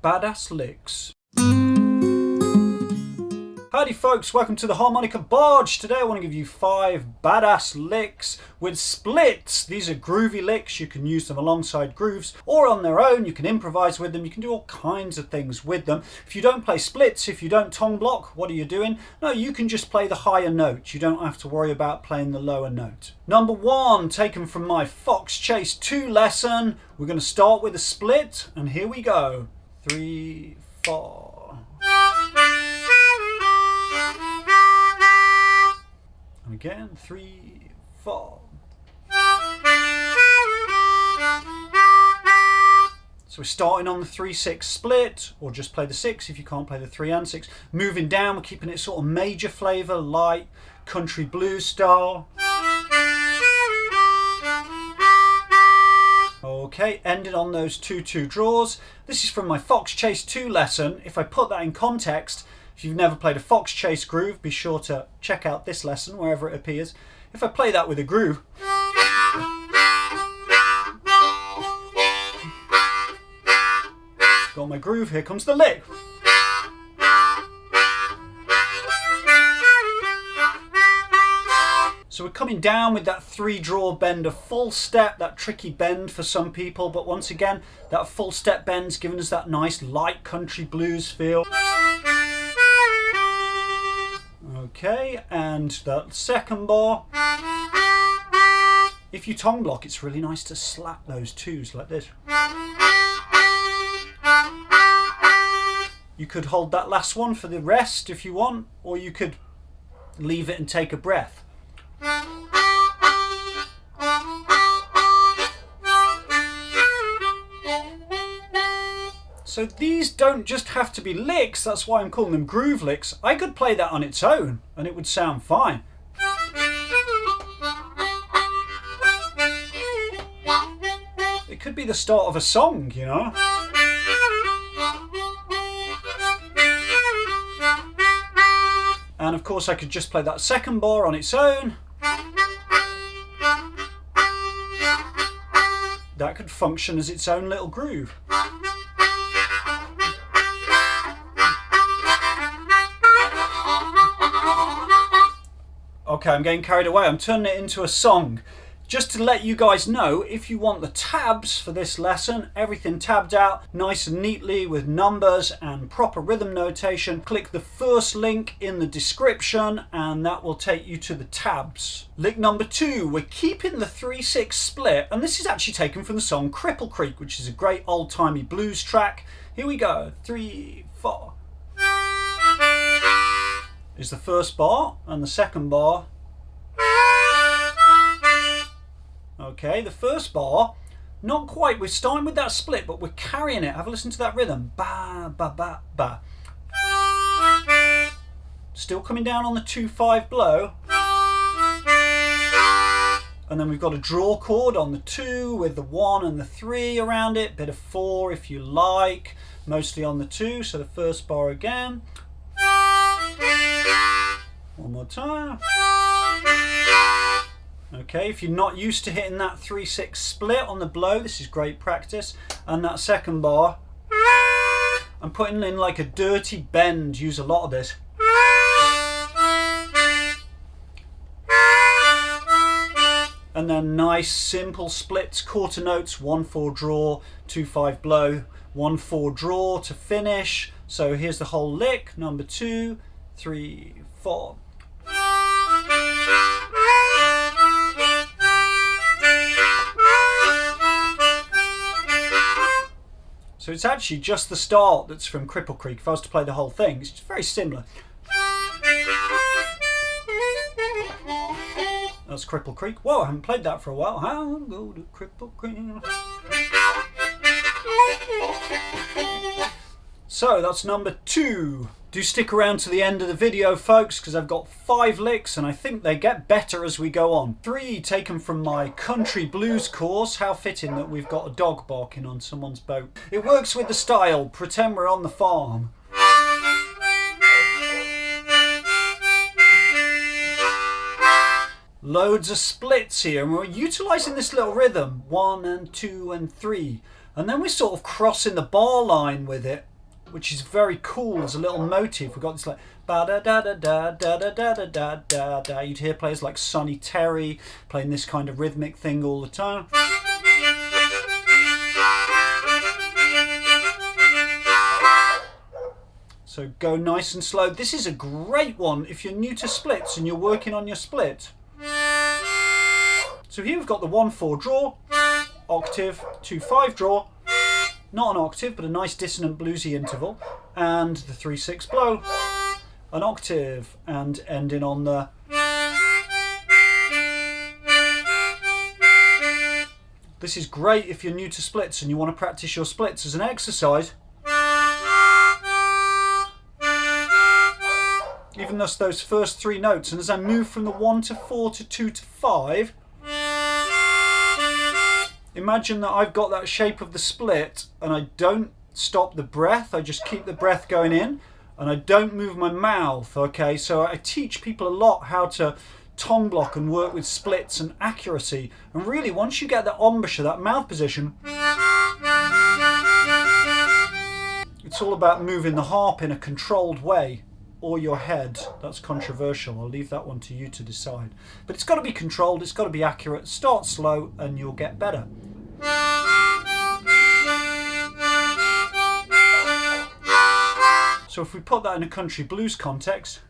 badass licks. Howdy folks, welcome to the Harmonica Barge. Today I want to give you 5 badass licks with splits. These are groovy licks. You can use them alongside grooves or on their own. You can improvise with them. You can do all kinds of things with them. If you don't play splits, if you don't tongue block, what are you doing? No, you can just play the higher note. You don't have to worry about playing the lower note. Number 1, taken from my Fox Chase 2 lesson. We're going to start with a split, and here we go. 3, 4. And again, 3, 4. So we're starting on the 3-6 split, or just play the 6 if you can't play the 3 and 6. Moving down, we're keeping it sort of major flavour, light country blues style. Okay, ending on those 2-2 draws. This is from my Fox Chase 2 lesson. If I put that in context, if you've never played a Fox Chase groove, be sure to check out this lesson wherever it appears. If I play that with a groove, got my groove, here comes the lick. So we're coming down with that 3-draw bend, a full step, that tricky bend for some people, but once again, that full step bend's giving us that nice light country blues feel. Okay, and that second bar. If you tongue block, it's really nice to slap those 2s like this. You could hold that last one for the rest if you want, or you could leave it and take a breath. So these don't just have to be licks, that's why I'm calling them groove licks. I could play that on its own and it would sound fine. It could be the start of a song, you know. And of course I could just play that second bar on its own. That could function as its own little groove. Okay, I'm getting carried away. I'm turning it into a song. Just to let you guys know, if you want the tabs for this lesson, everything tabbed out nice and neatly with numbers and proper rhythm notation, click the first link in the description and that will take you to the tabs. Lick number 2, we're keeping the 3-6 split, and this is actually taken from the song Cripple Creek, which is a great old-timey blues track. Here we go, 3, 4. Is the first bar, and the second bar. Okay, the first bar, not quite, we're starting with that split, but we're carrying it. Have a listen to that rhythm. Ba, ba, ba, ba. Still coming down on the 2-5 blow. And then we've got a draw chord on the 2 with the 1 and the 3 around it. Bit of 4 if you like, mostly on the 2. So the first bar again. One more time. Okay, if you're not used to hitting that 3-6 split on the blow, this is great practice. And that second bar, I'm putting in like a dirty bend, use a lot of this. And then nice simple splits, quarter notes, 1-4 draw, 2-5 blow, 1-4 draw to finish. So here's the whole lick, number 2, 3, 4. So it's actually just the start that's from Cripple Creek. If I was to play the whole thing, it's very similar. That's Cripple Creek. Whoa, I haven't played that for a while. I'll go to Cripple Creek. So that's number 2. Do stick around to the end of the video, folks, because I've got 5 licks and I think they get better as we go on. 3 taken from my country blues course. How fitting that we've got a dog barking on someone's boat. It works with the style. Pretend we're on the farm. Loads of splits here, and we're utilising this little rhythm, 1 and 2 and 3, and then we're sort of crossing the bar line with it which is very cool. There's a little motif. We've got this like ba da da da da da da da da da da da. You'd hear players like Sonny Terry playing this kind of rhythmic thing all the time. So go nice and slow. This is a great one if you're new to splits and you're working on your split. So here we've got the 1/4 draw, octave, 2/5 draw, not an octave but a nice dissonant bluesy interval, and the 3/6 blow, an octave, and ending on the. This is great if you're new to splits and you want to practice your splits as an exercise. Even those first 3 notes, and as I move from the 1 to 4 to 2 to 5, imagine that I've got that shape of the split and I don't stop the breath, I just keep the breath going in and I don't move my mouth, okay? So I teach people a lot how to tongue block and work with splits and accuracy, and really once you get that embouchure, that mouth position, it's all about moving the harp in a controlled way. Or your head. That's controversial. I'll leave that one to you to decide. But it's got to be controlled, it's got to be accurate. Start slow and you'll get better. So if we put that in a country blues context,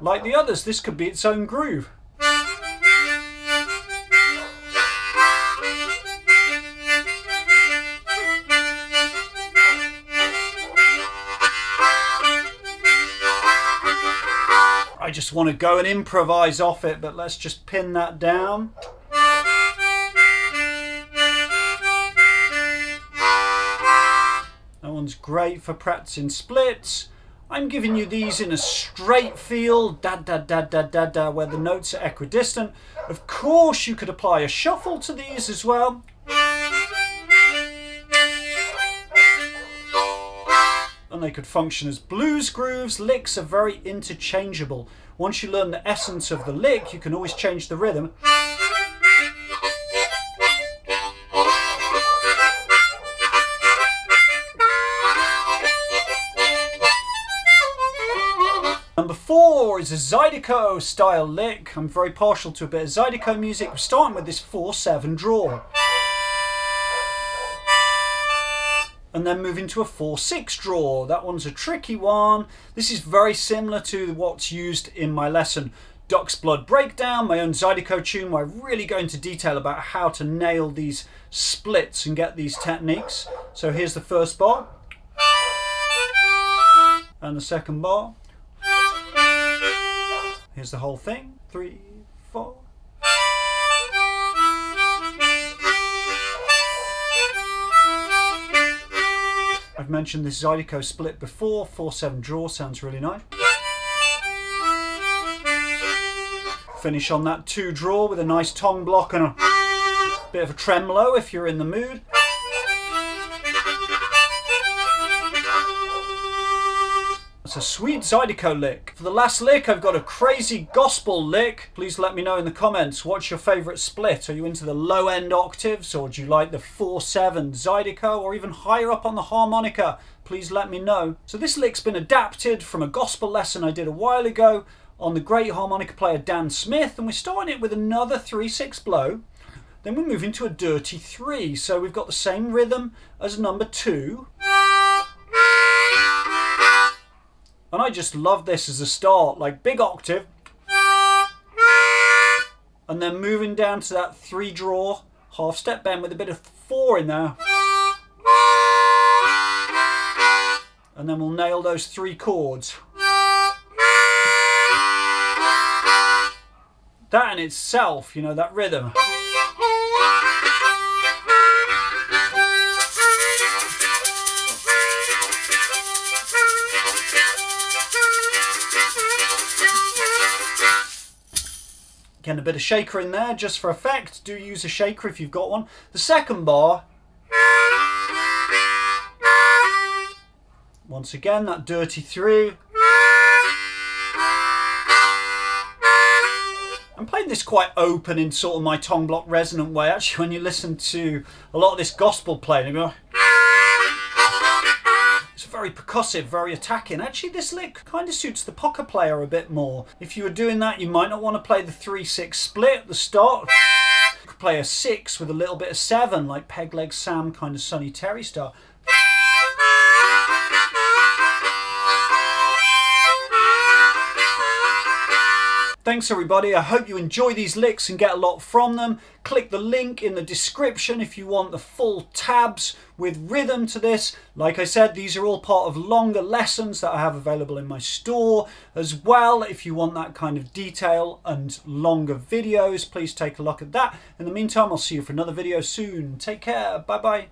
like the others, this could be its own groove. I just want to go and improvise off it, but let's just pin that down. That one's great for practicing splits. I'm giving you these in a straight feel, da da da da da da, where the notes are equidistant. Of course you could apply a shuffle to these as well. And they could function as blues grooves. Licks are very interchangeable. Once you learn the essence of the lick, you can always change the rhythm. Number 4 is a Zydeco style lick. I'm very partial to a bit of Zydeco music. We're starting with this 4/7 draw. And then moving to a 4/6 draw. That one's a tricky one. This is very similar to what's used in my lesson Duck's Blood Breakdown, my own Zydeco tune, where I really go into detail about how to nail these splits and get these techniques. So here's the first bar. And the second bar. Here's the whole thing. 3, 4. I've mentioned this Zydeco split before. 4/7 draw sounds really nice. Finish on that 2 draw with a nice tongue block and a bit of a tremolo if you're in the mood. It's a sweet Zydeco lick. For the last lick, I've got a crazy gospel lick. Please let me know in the comments, what's your favourite split? Are you into the low end octaves, or do you like the 4/7 Zydeco, or even higher up on the harmonica? Please let me know. So this lick's been adapted from a gospel lesson I did a while ago on the great harmonica player Dan Smith, and we're starting it with another 3/6 blow. Then we're moving to a dirty 3, so we've got the same rhythm as number 2. And I just love this as a start, like big octave, and then moving down to that 3 draw, half step bend with a bit of 4 in there. And then we'll nail those 3 chords. That in itself, you know, that rhythm. Again, a bit of shaker in there just for effect. Do use a shaker if you've got one. The second bar Once again, that dirty through. I'm playing this quite open in sort of my tongue block resonant way. Actually, when you listen to a lot of this gospel playing, it's very percussive, very attacking. Actually, this lick kind of suits the poker player a bit more. If you were doing that, you might not want to play the 3-6 split at the start. You could play a 6 with a little bit of 7, like Peg Leg Sam, kind of Sonny Terry style. Thanks everybody, I hope you enjoy these licks and get a lot from them. Click the link in the description if you want the full tabs with rhythm to this. Like I said, these are all part of longer lessons that I have available in my store as well. If you want that kind of detail and longer videos, please take a look at that. In the meantime, I'll see you for another video soon. Take care, bye bye.